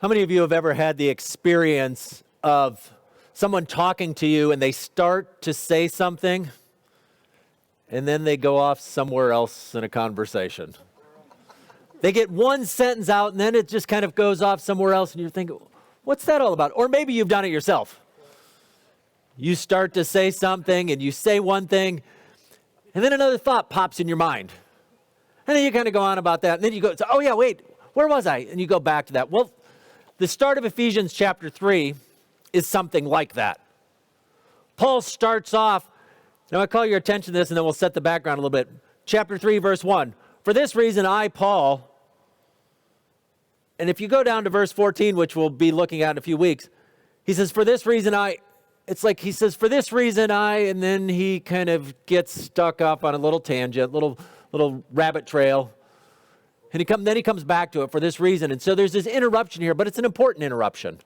How many of you have ever had the experience of someone talking to you and they start to say something and then they go off somewhere else in a conversation? They get one sentence out and then it just kind of goes off somewhere else and you're thinking, what's that all about? Or maybe you've done it yourself. You start to say something and you say one thing and then another thought pops in your mind. And then you kind of go on about that and then you go, oh yeah, wait, where was I? And you go back to that. Well, the start of Ephesians chapter 3 is something like that. Paul starts off, now I call your attention to this and then we'll set the background a little bit. Chapter 3, verse 1. For this reason I, Paul, and if you go down to verse 14, which we'll be looking at in a few weeks, he says, for this reason I, it's like he says, for this reason I, and then he kind of gets stuck up on a little tangent, little rabbit trail. And then he comes back to it for this reason. And so there's this interruption here, but it's an important interruption.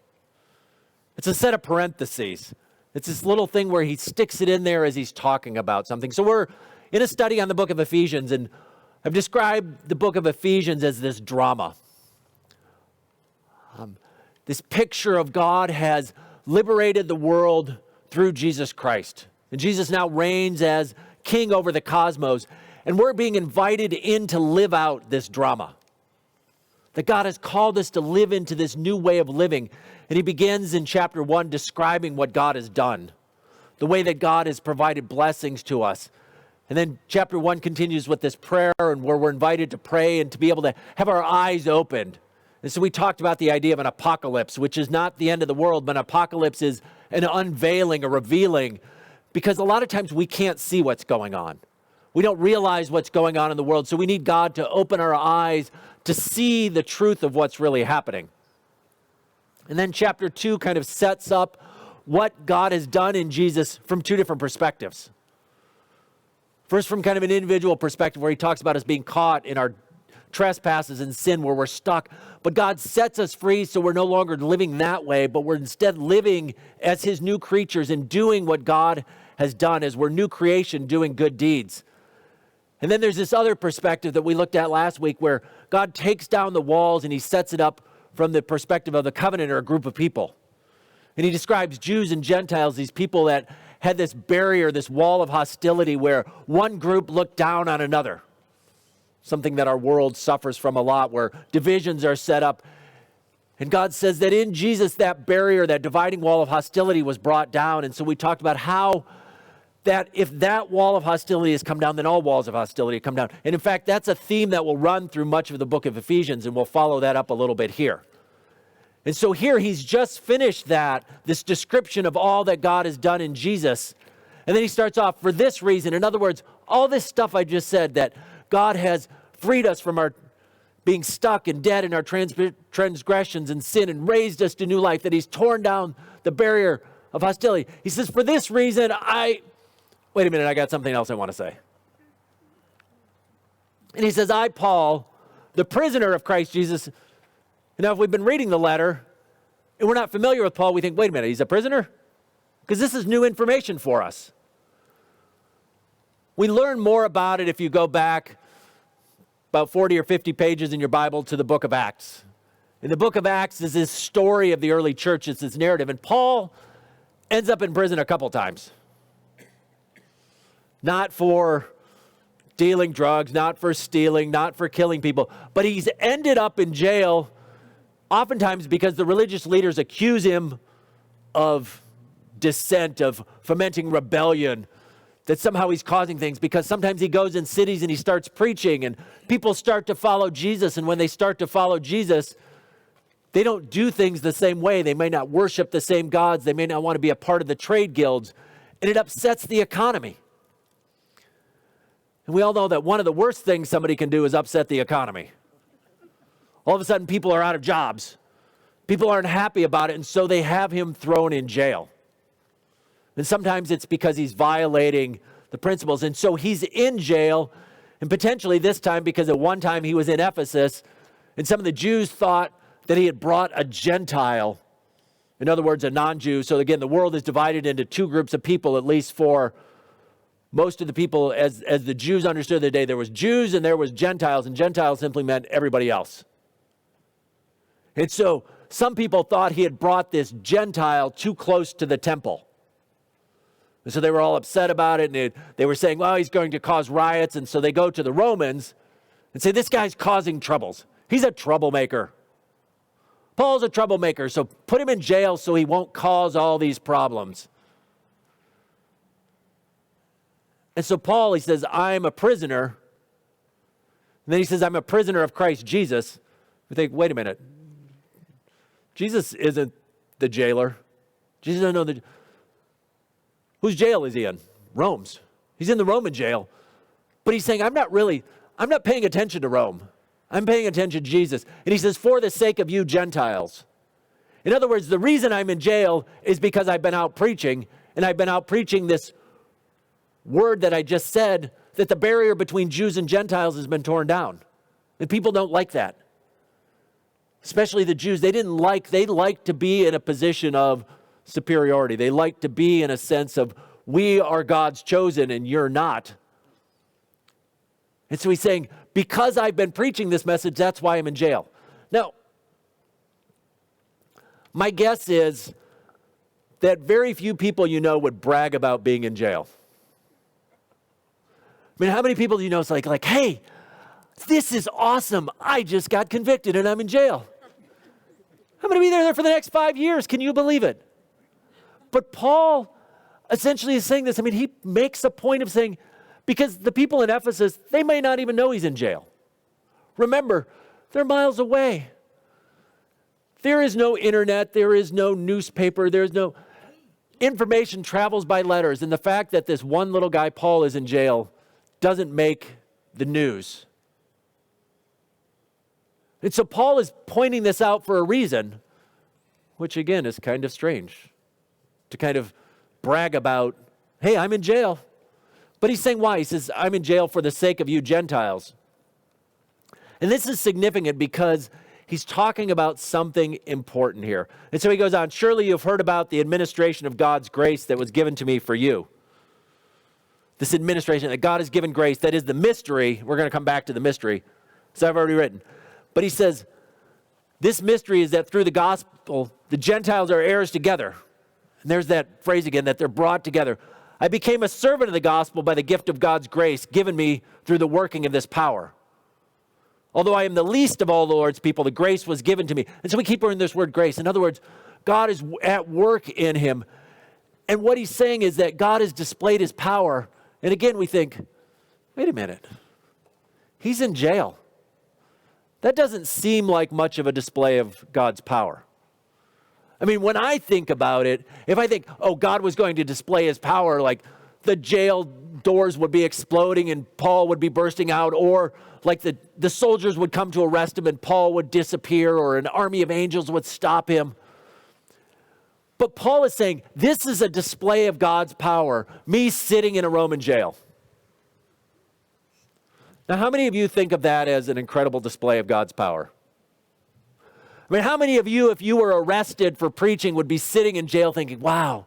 It's a set of parentheses. It's this little thing where he sticks it in there as he's talking about something. So we're in a study on the book of Ephesians, and I've described the book of Ephesians as this drama. This picture of God has liberated the world through Jesus Christ. And Jesus now reigns as king over the cosmos. And we're being invited in to live out this drama. That God has called us to live into this new way of living. And he begins in chapter 1 describing what God has done. The way that God has provided blessings to us. And then chapter 1 continues with this prayer and where we're invited to pray and to be able to have our eyes opened. And so we talked about the idea of an apocalypse, which is not the end of the world, but an apocalypse is an unveiling, a revealing. Because a lot of times we can't see what's going on. We don't realize what's going on in the world, so we need God to open our eyes to see the truth of what's really happening. And then chapter 2 kind of sets up what God has done in Jesus from two different perspectives. First, from kind of an individual perspective where he talks about us being caught in our trespasses and sin where we're stuck. But God sets us free so we're no longer living that way, but we're instead living as his new creatures and doing what God has done as we're new creation doing good deeds. And then there's this other perspective that we looked at last week where God takes down the walls and he sets it up from the perspective of the covenant or a group of people. And he describes Jews and Gentiles, these people that had this barrier, this wall of hostility where one group looked down on another. Something that our world suffers from a lot, where divisions are set up. And God says that in Jesus, that barrier, that dividing wall of hostility was brought down. And so we talked about how that if that wall of hostility has come down, then all walls of hostility come down. And in fact, that's a theme that will run through much of the book of Ephesians, and we'll follow that up a little bit here. And so here he's just finished this description of all that God has done in Jesus. And then he starts off, for this reason. In other words, all this stuff I just said, that God has freed us from our being stuck and dead in our transgressions and sin and raised us to new life, that he's torn down the barrier of hostility. He says, for this reason, wait a minute, I got something else I want to say. And he says, I, Paul, the prisoner of Christ Jesus. Now, if we've been reading the letter and we're not familiar with Paul, we think, wait a minute, he's a prisoner? Because this is new information for us. We learn more about it if you go back about 40 or 50 pages in your Bible to the book of Acts. In the book of Acts is this story of the early church. It's this narrative. And Paul ends up in prison a couple times. Not for dealing drugs, not for stealing, not for killing people, but he's ended up in jail oftentimes because the religious leaders accuse him of dissent, of fomenting rebellion, that somehow he's causing things, because sometimes he goes in cities and he starts preaching and people start to follow Jesus. And when they start to follow Jesus, they don't do things the same way. They may not worship the same gods. They may not want to be a part of the trade guilds. And it upsets the economy. And we all know that one of the worst things somebody can do is upset the economy. All of a sudden, people are out of jobs. People aren't happy about it, and so they have him thrown in jail. And sometimes it's because he's violating the principles. And so he's in jail, and potentially this time because at one time he was in Ephesus, and some of the Jews thought that he had brought a Gentile, in other words, a non-Jew. So again, the world is divided into two groups of people, at least for most of the people, as the Jews understood the day. There was Jews and there was Gentiles, and Gentiles simply meant everybody else. And so some people thought he had brought this Gentile too close to the temple. And so they were all upset about it, and they were saying, well, he's going to cause riots. And so they go to the Romans and say, this guy's causing troubles. He's a troublemaker. Paul's a troublemaker, so put him in jail so he won't cause all these problems. And so Paul, he says, I'm a prisoner. And then he says, I'm a prisoner of Christ Jesus. We think, wait a minute. Jesus isn't the jailer. Jesus doesn't know whose jail is he in? Rome's. He's in the Roman jail. But he's saying, I'm not paying attention to Rome. I'm paying attention to Jesus. And he says, for the sake of you Gentiles. In other words, the reason I'm in jail is because I've been out preaching, and I've been out preaching this word that I just said, that the barrier between Jews and Gentiles has been torn down. And people don't like that. Especially the Jews. They like to be in a position of superiority. They like to be in a sense of, we are God's chosen and you're not. And so he's saying, because I've been preaching this message, that's why I'm in jail. Now, my guess is that very few people you know would brag about being in jail. I mean, how many people do you know it's like, hey, this is awesome. I just got convicted and I'm in jail. I'm going to be there for the next 5 years. Can you believe it? But Paul essentially is saying this. I mean, he makes a point of saying, because the people in Ephesus, they may not even know he's in jail. Remember, they're miles away. There is no internet. There is no newspaper. There's no information travels by letters. And the fact that this one little guy, Paul, is in jail doesn't make the news. And so Paul is pointing this out for a reason, which again is kind of strange. To kind of brag about, hey, I'm in jail. But he's saying why? He says, I'm in jail for the sake of you Gentiles. And this is significant because he's talking about something important here. And so he goes on, surely you've heard about the administration of God's grace that was given to me for you. This administration that God has given grace, that is the mystery. We're going to come back to the mystery. So I've already written. But he says, this mystery is that through the gospel, the Gentiles are heirs together. And there's that phrase again, that they're brought together. I became a servant of the gospel by the gift of God's grace given me through the working of this power. Although I am the least of all the Lord's people, the grace was given to me. And so we keep hearing this word grace. In other words, God is at work in him. And what he's saying is that God has displayed his power. And again, we think, wait a minute. He's in jail. That doesn't seem like much of a display of God's power. I mean, when I think about it, if I think, oh, God was going to display his power, like the jail doors would be exploding and Paul would be bursting out, or like the soldiers would come to arrest him and Paul would disappear, or an army of angels would stop him. But Paul is saying, this is a display of God's power, me sitting in a Roman jail. Now, how many of you think of that as an incredible display of God's power? I mean, how many of you, if you were arrested for preaching, would be sitting in jail thinking, wow,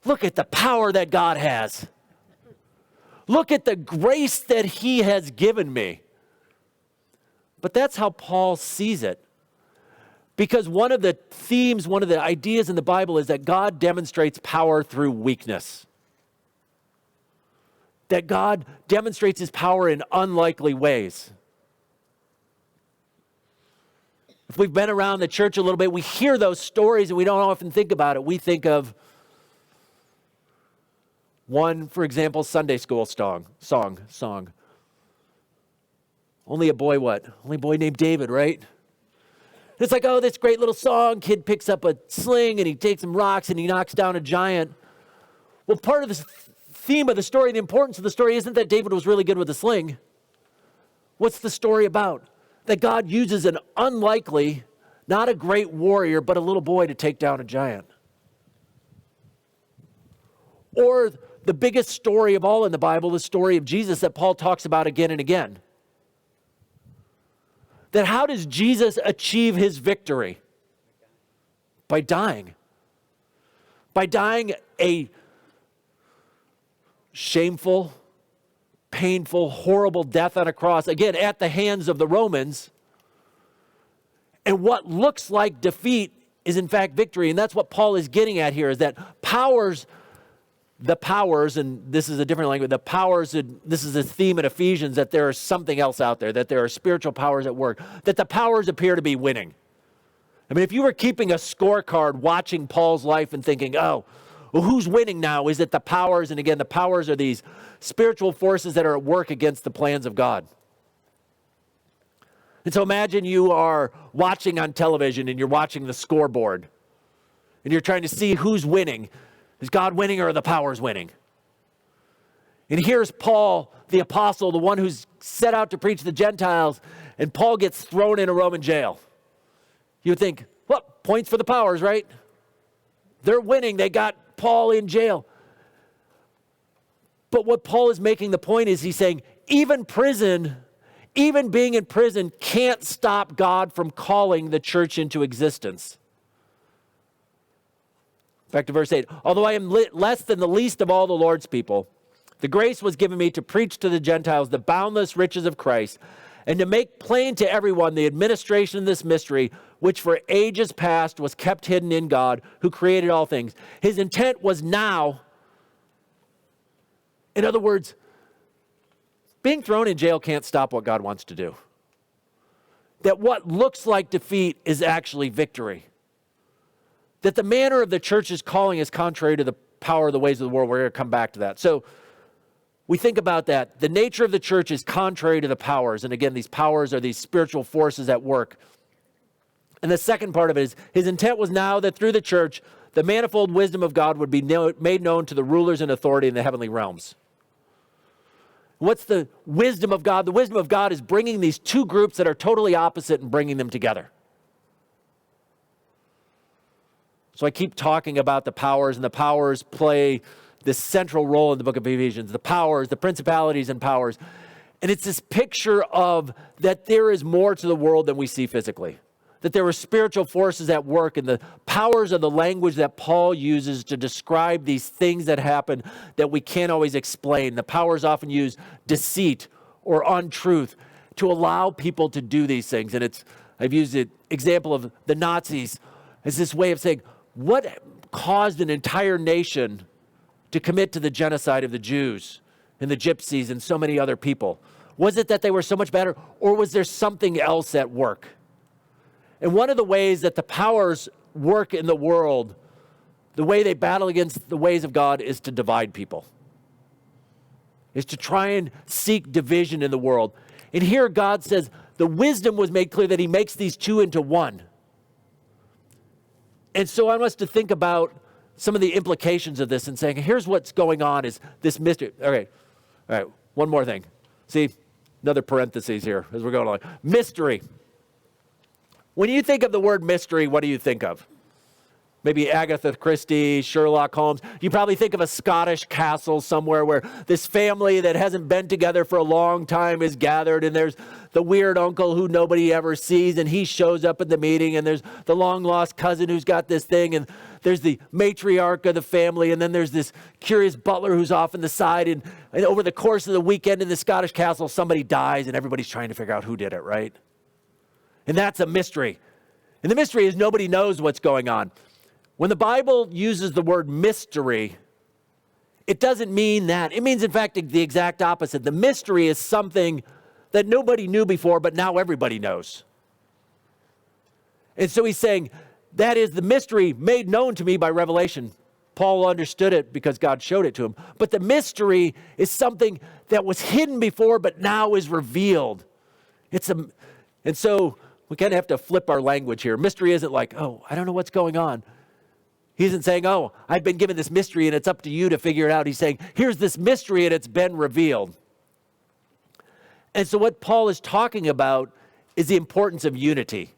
look at the power that God has. Look at the grace that he has given me. But that's how Paul sees it. Because one of the themes, one of the ideas in the Bible is that God demonstrates power through weakness. That God demonstrates his power in unlikely ways. If we've been around the church a little bit, we hear those stories and we don't often think about it. We think of one, for example, Sunday school song. Only a boy what? Only a boy named David, right? It's like, oh, this great little song. Kid picks up a sling and he takes some rocks and he knocks down a giant. Well, part of the theme of the story, the importance of the story, isn't that David was really good with a sling. What's the story about? That God uses an unlikely, not a great warrior, but a little boy to take down a giant. Or the biggest story of all in the Bible, the story of Jesus that Paul talks about again and again. That how does Jesus achieve his victory? By dying. By dying a shameful, painful, horrible death on a cross, again, at the hands of the Romans. And what looks like defeat is in fact victory. And that's what Paul is getting at here, is that the powers, and this is a different language, the powers, and this is a theme in Ephesians, that there is something else out there, that there are spiritual powers at work, that the powers appear to be winning. I mean, if you were keeping a scorecard watching Paul's life and thinking, oh, well, who's winning now? Is it the powers? And again, the powers are these spiritual forces that are at work against the plans of God. And so imagine you are watching on television and you're watching the scoreboard and you're trying to see who's winning. Is God winning or are the powers winning? And here's Paul, the apostle, the one who's set out to preach to the Gentiles, and Paul gets thrown in a Roman jail. You would think, well, points for the powers, right? They're winning. They got Paul in jail. But what Paul is making the point is he's saying, even being in prison can't stop God from calling the church into existence. Back to verse 8. Although I am less than the least of all the Lord's people, the grace was given me to preach to the Gentiles the boundless riches of Christ, and to make plain to everyone the administration of this mystery, which for ages past was kept hidden in God, who created all things. His intent was now. In other words, being thrown in jail can't stop what God wants to do. That what looks like defeat is actually victory. That the manner of the church's calling is contrary to the power of the ways of the world. We're going to come back to that. So we think about that. The nature of the church is contrary to the powers. And again, these powers are these spiritual forces at work. And the second part of it is, his intent was now that through the church, the manifold wisdom of God would be made known to the rulers and authority in the heavenly realms. What's the wisdom of God? The wisdom of God is bringing these two groups that are totally opposite and bringing them together. So I keep talking about the powers, and the powers play this central role in the book of Ephesians. The powers, the principalities and powers. And it's this picture of that there is more to the world than we see physically. That there are spiritual forces at work, and the powers of the language that Paul uses to describe these things that happen that we can't always explain. The powers often use deceit or untruth to allow people to do these things. And I've used the example of the Nazis as this way of saying, what caused an entire nation to commit to the genocide of the Jews and the Gypsies and so many other people? Was it that they were so much better, or was there something else at work? And one of the ways that the powers work in the world, the way they battle against the ways of God, is to divide people. Is to try and seek division in the world. And here God says the wisdom was made clear that he makes these two into one. And so I want us to think about some of the implications of this and saying, here's what's going on is this mystery. All right, one more thing. See, another parenthesis here as we're going along. Mystery. When you think of the word mystery, what do you think of? Maybe Agatha Christie, Sherlock Holmes. You probably think of a Scottish castle somewhere where this family that hasn't been together for a long time is gathered, and there's the weird uncle who nobody ever sees, and he shows up at the meeting, and there's the long-lost cousin who's got this thing, and there's the matriarch of the family, and then there's this curious butler who's off on the side, and over the course of the weekend in the Scottish castle, somebody dies, and everybody's trying to figure out who did it, right? And that's a mystery. And the mystery is nobody knows what's going on. When the Bible uses the word mystery, it doesn't mean that. It means, in fact, the exact opposite. The mystery is something that nobody knew before, but now everybody knows. And so he's saying, that is the mystery made known to me by revelation. Paul understood it because God showed it to him. But the mystery is something that was hidden before, but now is revealed. And so we kind of have to flip our language here. Mystery isn't like, oh, I don't know what's going on. He isn't saying, oh, I've been given this mystery and it's up to you to figure it out. He's saying, here's this mystery and it's been revealed. And so what Paul is talking about is the importance of unity.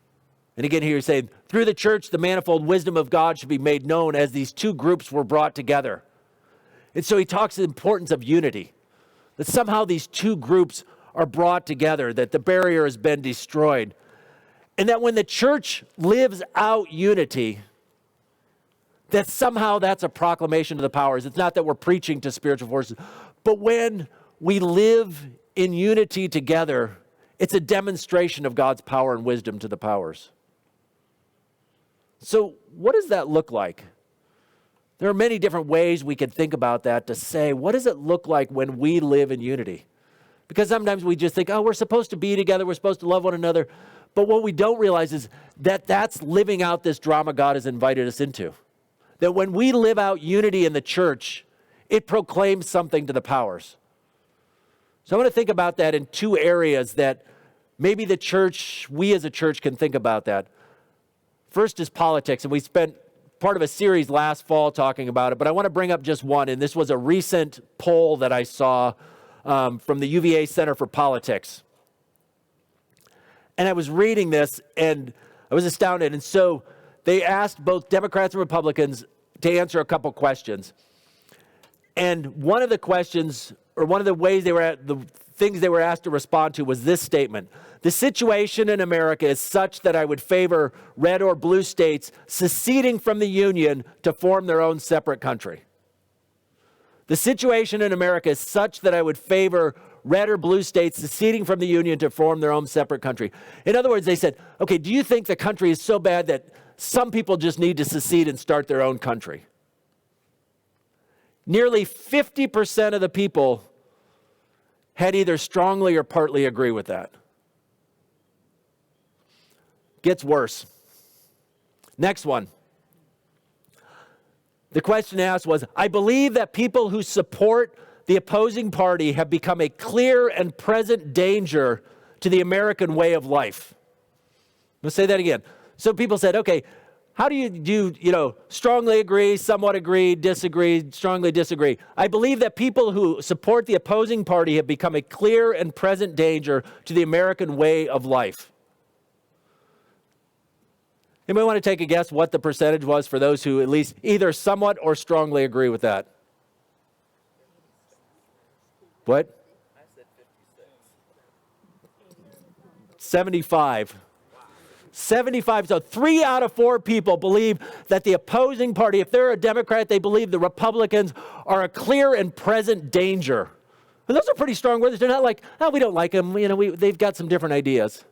And again, here he's saying, through the church, the manifold wisdom of God should be made known as these two groups were brought together. And so he talks the importance of unity. That somehow these two groups are brought together, that the barrier has been destroyed. And that when the church lives out unity, that somehow that's a proclamation to the powers. It's not that we're preaching to spiritual forces, but when we live in unity together, it's a demonstration of God's power and wisdom to the powers. So what does that look like? There are many different ways we can think about that to say, what does it look like when we live in unity? Because sometimes we just think, oh, we're supposed to be together, we're supposed to love one another. But what we don't realize is that that's living out this drama God has invited us into. That when we live out unity in the church, it proclaims something to the powers. So I'm going to think about that in two areas that maybe the church, we as a church can think about that. First is politics, and we spent part of a series last fall talking about it, but I want to bring up just one, and this was a recent poll that I saw from the UVA Center for Politics. And I was reading this, and I was astounded. And so they asked both Democrats and Republicans to answer a couple questions. And one of the questions, or one of the ways the things they were asked to respond to was this statement: the situation in America is such that I would favor red or blue states seceding from the Union to form their own separate country. The situation in America is such that I would favor red or blue states seceding from the Union to form their own separate country. In other words, they said, okay, do you think the country is so bad that some people just need to secede and start their own country? Nearly 50% of the people had either strongly or partly agree with that. Gets worse. Next one. The question asked was, I believe that people who support the opposing party have become a clear and present danger to the American way of life. Let's say that again. So people said, okay, how do you strongly agree, somewhat agree, disagree, strongly disagree? I believe that people who support the opposing party have become a clear and present danger to the American way of life. Anybody want to take a guess what the percentage was for those who at least either somewhat or strongly agree with that? What? I said 56. 75. 75. So 3 out of 4 people believe that the opposing party, if they're a Democrat, they believe the Republicans are a clear and present danger. And those are pretty strong words. They're not like, oh, we don't like them. They've got some different ideas.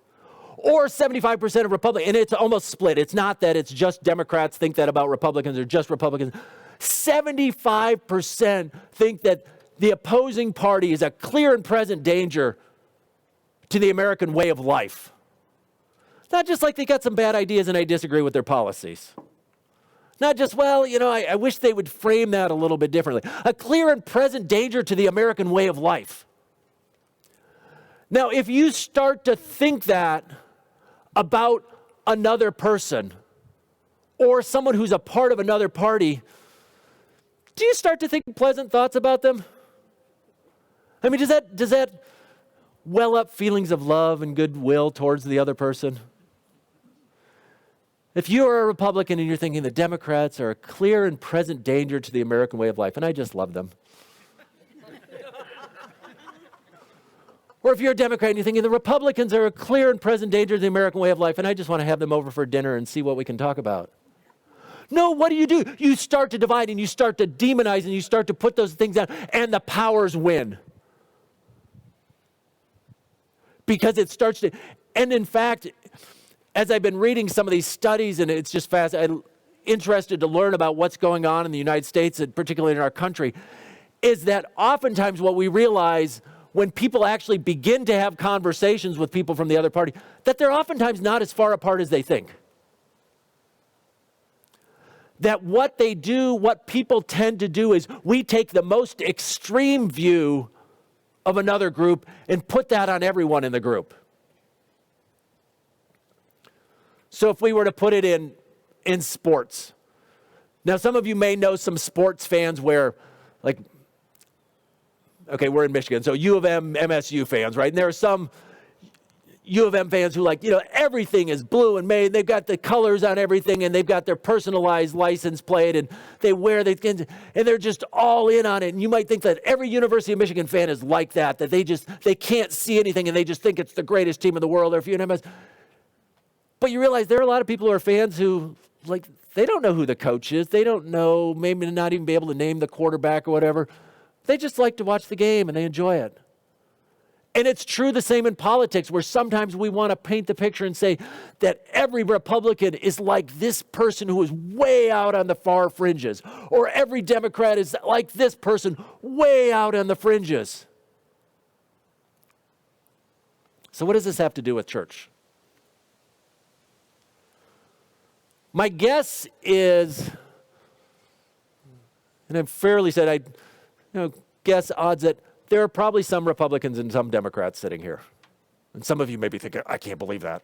Or 75% of Republicans, and it's almost split. It's not that it's just Democrats think that about Republicans or just Republicans. 75% think that the opposing party is a clear and present danger to the American way of life. Not just like they got some bad ideas and I disagree with their policies. Not just, I wish they would frame that a little bit differently. A clear and present danger to the American way of life. Now, if you start to think that about another person or someone who's a part of another party, do you start to think pleasant thoughts about them? I mean, does that well up feelings of love and goodwill towards the other person? If you are a Republican and you're thinking the Democrats are a clear and present danger to the American way of life, and I just love them. Or if you're a Democrat and you're thinking the Republicans are a clear and present danger to the American way of life, and I just want to have them over for dinner and see what we can talk about. No, what do? You start to divide and you start to demonize and you start to put those things down, and the powers win. Because it starts to, and in fact, as I've been reading some of these studies, and it's just I'm interested to learn about what's going on in the United States, and particularly in our country, is that oftentimes what we realize when people actually begin to have conversations with people from the other party, that they're oftentimes not as far apart as they think. That what they do, what people tend to do is we take the most extreme view of another group and put that on everyone in the group. So if we were to put it in sports. Now, some of you may know some sports fans where, we're in Michigan, so U of M, MSU fans, right? And there are some U of M fans who everything is blue and made. They've got the colors on everything, and they've got their personalized license plate, and they wear and they're just all in on it. And you might think that every University of Michigan fan is like that they can't see anything, and they just think it's the greatest team in the world, or if you're an MS. But you realize there are a lot of people who are fans who, they don't know who the coach is. They don't know, maybe not even be able to name the quarterback or whatever. They just like to watch the game and they enjoy it. And it's true the same in politics, where sometimes we want to paint the picture and say that every Republican is like this person who is way out on the far fringes, or every Democrat is like this person way out on the fringes. So what does this have to do with church? My guess is, and I'm fairly said, guess odds that there are probably some Republicans and some Democrats sitting here. And some of you may be thinking, I can't believe that.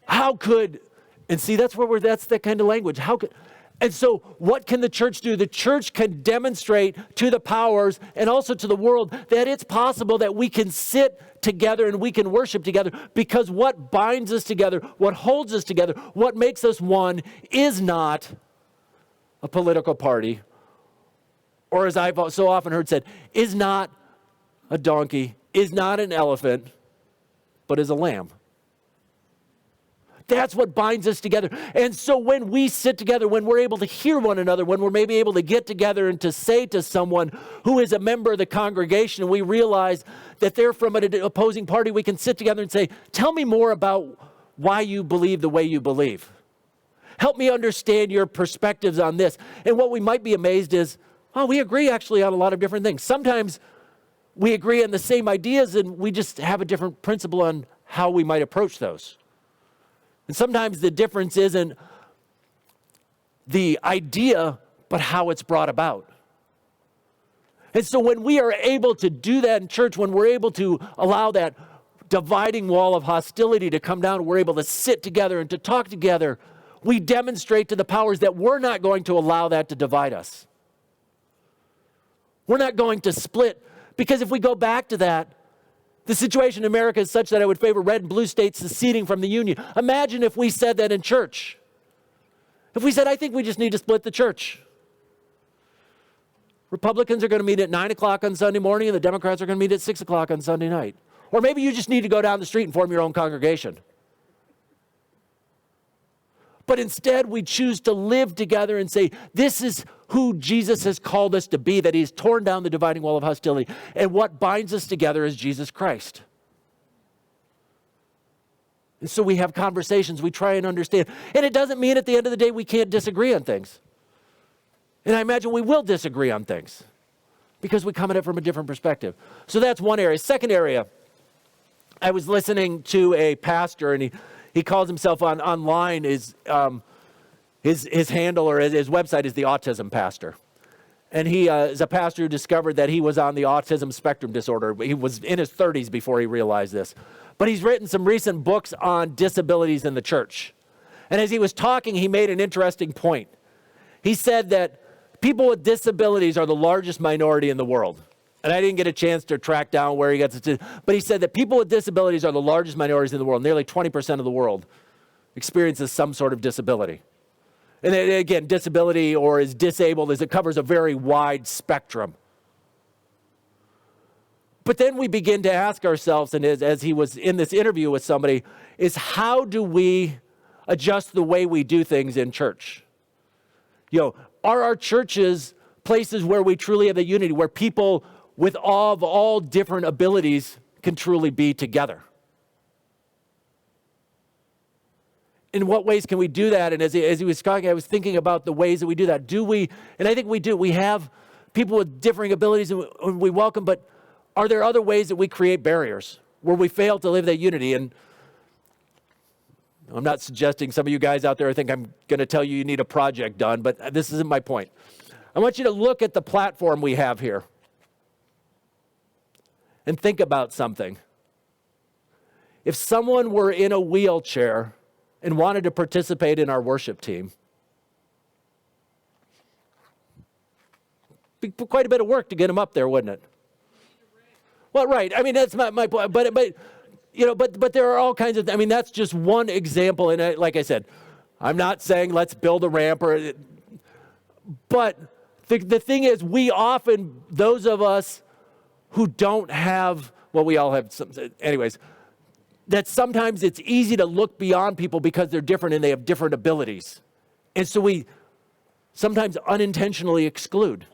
How could, and see, that's that kind of language. How could, and so what can the church do? The church can demonstrate to the powers and also to the world that it's possible that we can sit together and we can worship together, because what binds us together, what holds us together, what makes us one is not a political party, or as I've so often heard said, is not a donkey, is not an elephant, but is a lamb. That's what binds us together. And so when we sit together, when we're able to hear one another, when we're maybe able to get together and to say to someone who is a member of the congregation, and we realize that they're from an opposing party, we can sit together and say, tell me more about why you believe the way you believe. Help me understand your perspectives on this. And what we might be amazed is, oh, we agree actually on a lot of different things. Sometimes we agree on the same ideas and we just have a different principle on how we might approach those. And sometimes the difference isn't the idea, but how it's brought about. And so when we are able to do that in church, when we're able to allow that dividing wall of hostility to come down, we're able to sit together and to talk together, we demonstrate to the powers that we're not going to allow that to divide us. We're not going to split, because if we go back to that, the situation in America is such that I would favor red and blue states seceding from the Union. Imagine if we said that in church. If we said, I think we just need to split the church. Republicans are going to meet at 9 o'clock on Sunday morning, and the Democrats are going to meet at 6 o'clock on Sunday night. Or maybe you just need to go down the street and form your own congregation. But instead, we choose to live together and say, this is who Jesus has called us to be, that he's torn down the dividing wall of hostility. And what binds us together is Jesus Christ. And so we have conversations, we try and understand. And it doesn't mean at the end of the day we can't disagree on things. And I imagine we will disagree on things because we come at it from a different perspective. So that's one area. Second area, I was listening to a pastor, and he calls himself online, his handle or his website is the Autism Pastor. And he is a pastor who discovered that he was on the autism spectrum disorder. He was in his 30s before he realized this. But he's written some recent books on disabilities in the church. And as he was talking, he made an interesting point. He said that people with disabilities are the largest minority in the world. And I didn't get a chance to track down where he got to, but he said that people with disabilities are the largest minorities in the world. Nearly 20% of the world experiences some sort of disability. And again, disability or is disabled as it covers a very wide spectrum. But then we begin to ask ourselves, and as he was in this interview with somebody, is how do we adjust the way we do things in church? Are our churches places where we truly have the unity, where people with all different abilities can truly be together? In what ways can we do that? And as he was talking, I was thinking about the ways that we do that. Do we, and I think we do, we have people with differing abilities and we welcome, but are there other ways that we create barriers where we fail to live that unity? And I'm not suggesting some of you guys out there think I'm going to tell you need a project done, but this isn't my point. I want you to look at the platform we have here and think about something. If someone were in a wheelchair and wanted to participate in our worship team, it'd be quite a bit of work to get them up there, wouldn't it? Well, right. I mean, that's my point. But there are all kinds of, that's just one example. And like I said, I'm not saying let's build a ramp but the thing is, we often, those of us who don't have, well, we all have some, anyways, that sometimes it's easy to look beyond people because they're different and they have different abilities. And so we sometimes unintentionally exclude.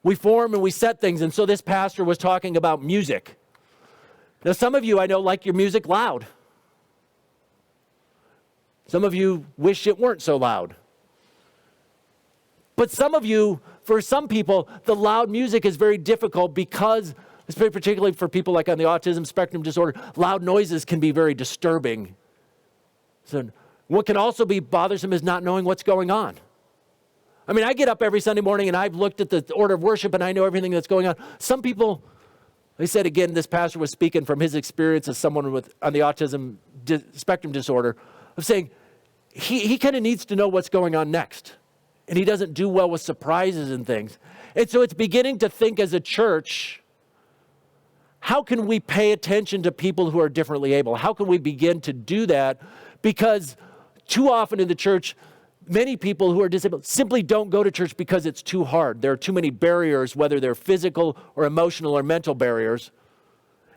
We form and we set things. And so this pastor was talking about music. Now, some of you I know like your music loud. Some of you wish it weren't so loud. But some of you, for some people, the loud music is very difficult because, particularly for people like on the autism spectrum disorder, loud noises can be very disturbing. So what can also be bothersome is not knowing what's going on. I mean, I get up every Sunday morning and I've looked at the order of worship and I know everything that's going on. Some people, they said again, this pastor was speaking from his experience as someone on the autism spectrum disorder, of saying he kind of needs to know what's going on next. And he doesn't do well with surprises and things. And so it's beginning to think as a church, how can we pay attention to people who are differently able? How can we begin to do that? Because too often in the church, many people who are disabled simply don't go to church because it's too hard. There are too many barriers, whether they're physical or emotional or mental barriers.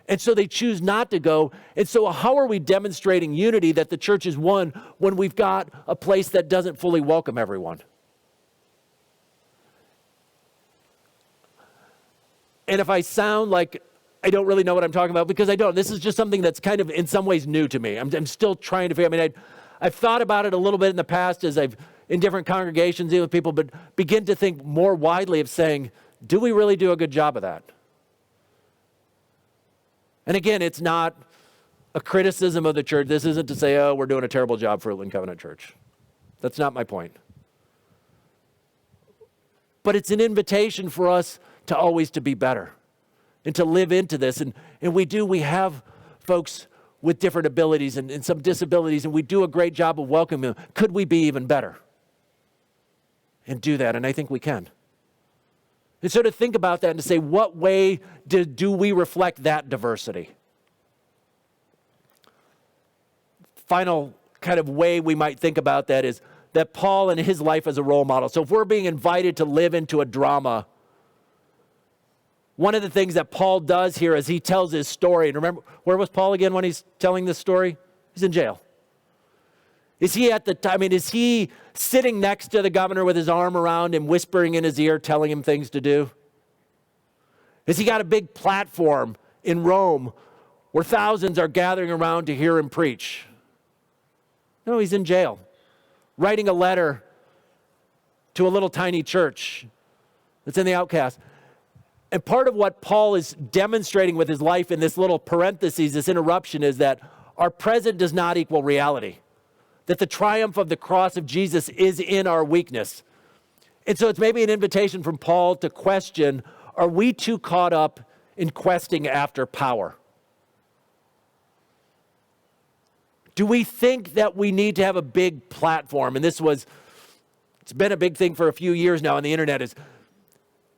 And so they choose not to go. And so how are we demonstrating unity that the church is one when we've got a place that doesn't fully welcome everyone? And if I sound like I don't really know what I'm talking about, because I don't. This is just something that's kind of in some ways new to me. I'm still trying to figure, I've thought about it a little bit in the past as I've in different congregations dealing with people, but begin to think more widely of saying, do we really do a good job of that? And again, it's not a criticism of the church. This isn't to say, oh, we're doing a terrible job for Fruitland Covenant Church. That's not my point. But it's an invitation for us to always to be better and to live into this. And we have folks with different abilities and some disabilities, and we do a great job of welcoming them. Could we be even better? And do that, and I think we can. And so to think about that and to say, what way do we reflect that diversity? Final kind of way we might think about that is that Paul and his life as a role model. So if we're being invited to live into a drama, one of the things that Paul does here is he tells his story. And remember, where was Paul again when he's telling this story? He's in jail. Is he sitting next to the governor with his arm around him, whispering in his ear, telling him things to do? Has he got a big platform in Rome where thousands are gathering around to hear him preach? No, he's in jail, writing a letter to a little tiny church that's in the outcast. And part of what Paul is demonstrating with his life in this little parenthesis, this interruption, is that our present does not equal reality. That the triumph of the cross of Jesus is in our weakness. And so it's maybe an invitation from Paul to question, are we too caught up in questing after power? Do we think that we need to have a big platform? And it's been a big thing for a few years now on the internet, is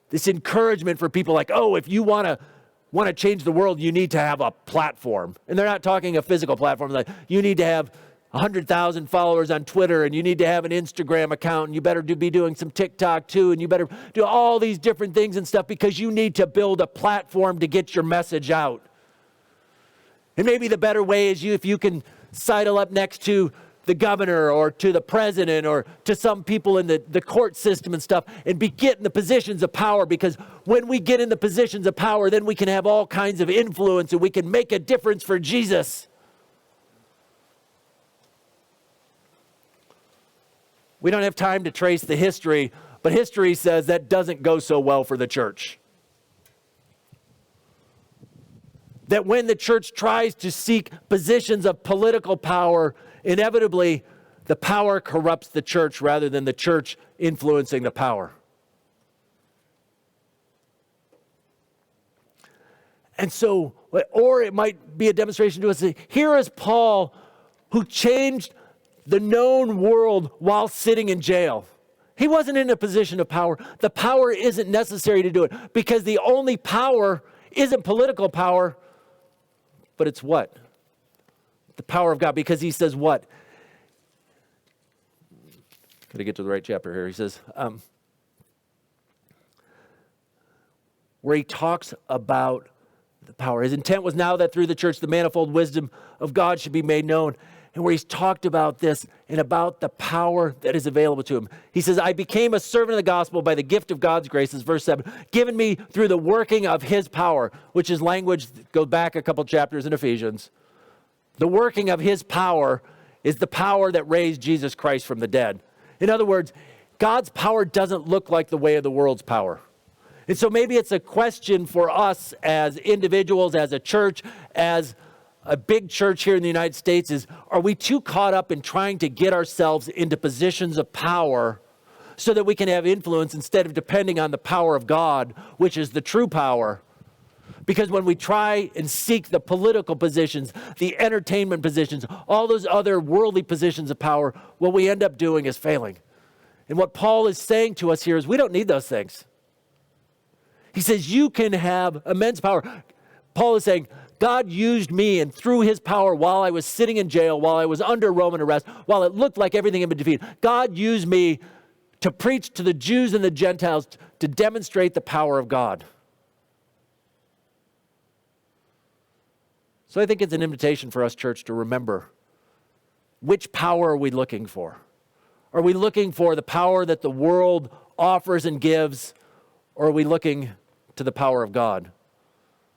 this encouragement for people like, oh, if you want to change the world, you need to have a platform. And they're not talking a physical platform. Like, you need to have 100,000 followers on Twitter, and you need to have an Instagram account, and you better be doing some TikTok too, and you better do all these different things and stuff because you need to build a platform to get your message out. And maybe the better way is if you can sidle up next to the governor or to the president or to some people in the court system and stuff and get in the positions of power, because when we get in the positions of power, then we can have all kinds of influence and we can make a difference for Jesus. We don't have time to trace the history, but history says that doesn't go so well for the church. That when the church tries to seek positions of political power, inevitably the power corrupts the church rather than the church influencing the power. And so, or it might be a demonstration to us, here is Paul who changed the known world while sitting in jail. He wasn't in a position of power. The power isn't necessary to do it, because the only power isn't political power, but it's what? The power of God. Because he says what? Got to get to the right chapter here. He says, where he talks about the power. His intent was now that through the church, the manifold wisdom of God should be made known. and where he's talked about this and about the power that is available to him. He says, I became a servant of the gospel by the gift of God's grace, is verse 7, given me through the working of his power, which is language that goes back a couple chapters in Ephesians. The working of his power is the power that raised Jesus Christ from the dead. In other words, God's power doesn't look like the way of the world's power. And so maybe it's a question for us as individuals, as a church, as a big church here in the United States is, are we too caught up in trying to get ourselves into positions of power so that we can have influence instead of depending on the power of God, which is the true power? Because when we try and seek the political positions, the entertainment positions, all those other worldly positions of power, what we end up doing is failing. And what Paul is saying to us here is we don't need those things. He says you can have immense power. Paul is saying, God used me, and through his power, while I was sitting in jail, while I was under Roman arrest, while it looked like everything had been defeated, God used me to preach to the Jews and the Gentiles to demonstrate the power of God. So I think it's an invitation for us, church, to remember, which power are we looking for? Are we looking for the power that the world offers and gives, or are we looking to the power of God?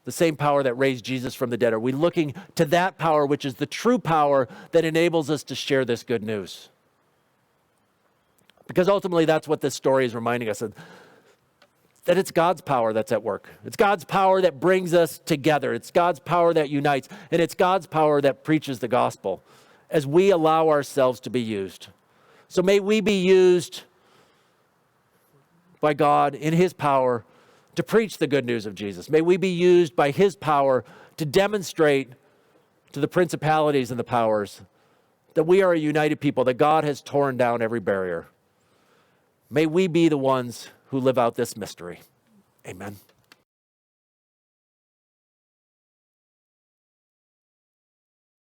The same power that raised Jesus from the dead. Are we looking to that power, which is the true power that enables us to share this good news? Because ultimately that's what this story is reminding us of, that it's God's power that's at work. It's God's power that brings us together. It's God's power that unites. And it's God's power that preaches the gospel as we allow ourselves to be used. So may we be used by God in his power to preach the good news of Jesus. May we be used by his power to demonstrate to the principalities and the powers that we are a united people, that God has torn down every barrier. May we be the ones who live out this mystery. Amen.